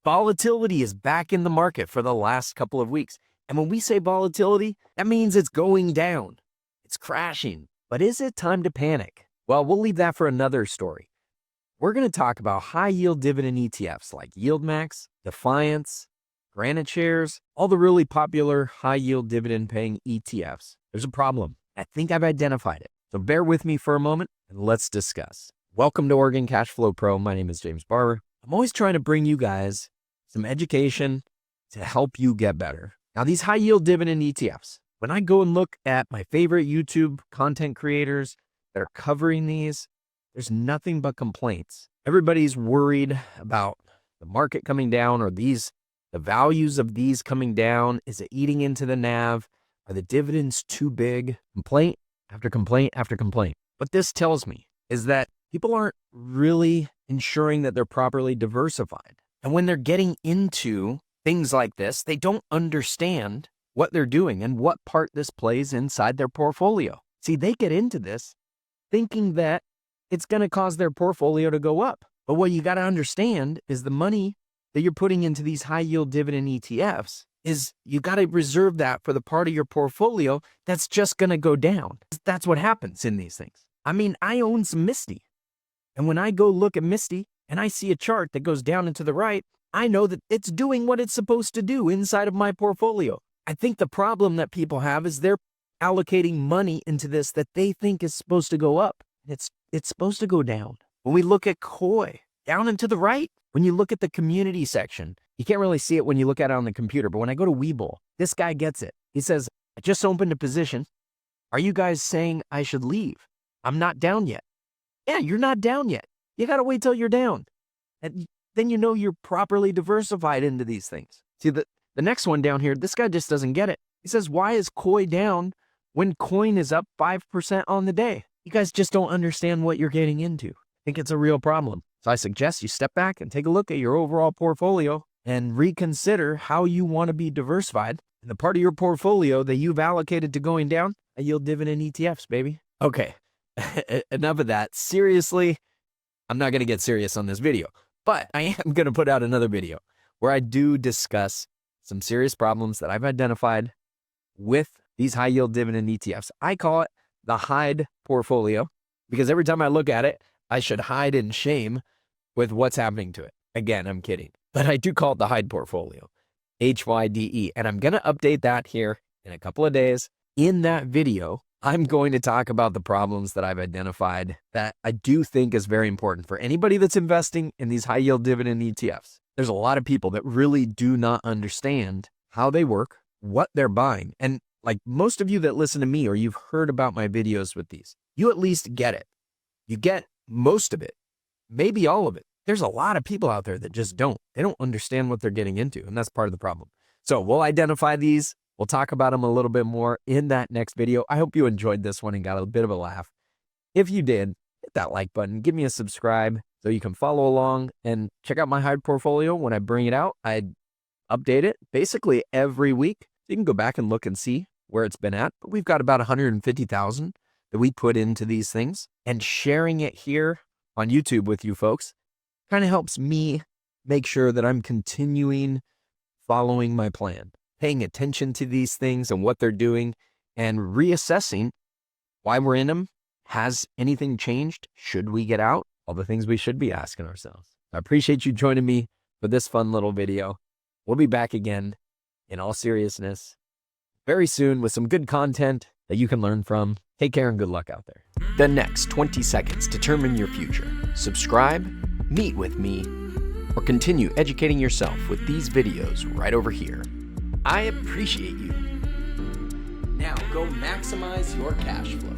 Volatility is back in the market for the last couple of weeks. And when we say volatility, that means it's going down. It's crashing. But is it time to panic? Well, we'll leave that for another story. We're going to talk about high-yield dividend ETFs like yieldmax, Defiance, Granite shares, all the really popular high-yield dividend-paying ETFs. There's a problem. I think I've identified it. So bear with me for a moment and let's discuss. Welcome to Oregon Cash Flow Pro. My name is James Barber. I'm always trying to bring you guys some education to help you get better. Now, these high-yield dividend ETFs, when I go and look at my favorite YouTube content creators that are covering these, there's nothing but complaints. Everybody's worried about the market coming down or the values of these coming down. Is it eating into the NAV? Are the dividends too big? Complaint after complaint after complaint. What this tells me is that people aren't really ensuring that they're properly diversified. And when they're getting into things like this, they don't understand what they're doing and what part this plays inside their portfolio. See, they get into this thinking that it's going to cause their portfolio to go up. But what you got to understand is the money that you're putting into these high yield dividend ETFs is you got to reserve that for the part of your portfolio that's just going to go down. That's what happens in these things. I mean, I own some msty. And when I go look at msty and I see a chart that goes down and to the right, I know that it's doing what it's supposed to do inside of my portfolio. I think the problem that people have is they're allocating money into this that they think is supposed to go up. It's supposed to go down. When we look at coyy, down and to the right, when you look at the community section, you can't really see it when you look at it on the computer, but when I go to Webull, this guy gets it. He says, I just opened a position. Are you guys saying I should leave? I'm not down yet. Yeah, you're not down yet. You got to wait till you're down. And then you know you're properly diversified into these things. See, the next one down here, this guy just doesn't get it. He says, why is coyy down when coin is up 5% on the day? You guys just don't understand what you're getting into. I think it's a real problem. So I suggest you step back and take a look at your overall portfolio and reconsider how you want to be diversified. And the part of your portfolio that you've allocated to going down, I yield dividend ETFs, baby. Okay, enough of that. Seriously, I'm not going to get serious on this video, but I am going to put out another video where I do discuss some serious problems that I've identified with these high yield dividend ETFs. I call it the hide portfolio because every time I look at it, I should hide in shame with what's happening to it. Again, I'm kidding, but I do call it the hide portfolio, h.y.d.e. And I'm going to update that here in a couple of days. In that video, I'm going to talk about the problems that I've identified that I do think is very important for anybody that's investing in these high yield dividend ETFs. There's a lot of people that really do not understand how they work, what they're buying. And like most of you that listen to me or you've heard about my videos with these, you at least get it. You get most of it, maybe all of it. There's a lot of people out there that just don't. They don't understand what they're getting into, and that's part of the problem. So we'll identify these. We'll talk about them a little bit more in that next video. I hope you enjoyed this one and got a bit of a laugh. If you did, hit that like button. Give me a subscribe so you can follow along and check out my hide portfolio. When I bring it out, I update it basically every week. You can go back and look and see where it's been at. But we've got about 150,000 that we put into these things, and sharing it here on YouTube with you folks kind of helps me make sure that I'm continuing following my plan, paying attention to these things and what they're doing and reassessing why we're in them. Has anything changed? Should we get out? All the things we should be asking ourselves. I appreciate you joining me for this fun little video. We'll be back again in all seriousness very soon with some good content that you can learn from. Take care and good luck out there. The next 20 seconds determine your future. Subscribe, meet with me, or continue educating yourself with these videos right over here. I appreciate you. Now go maximize your cash flow.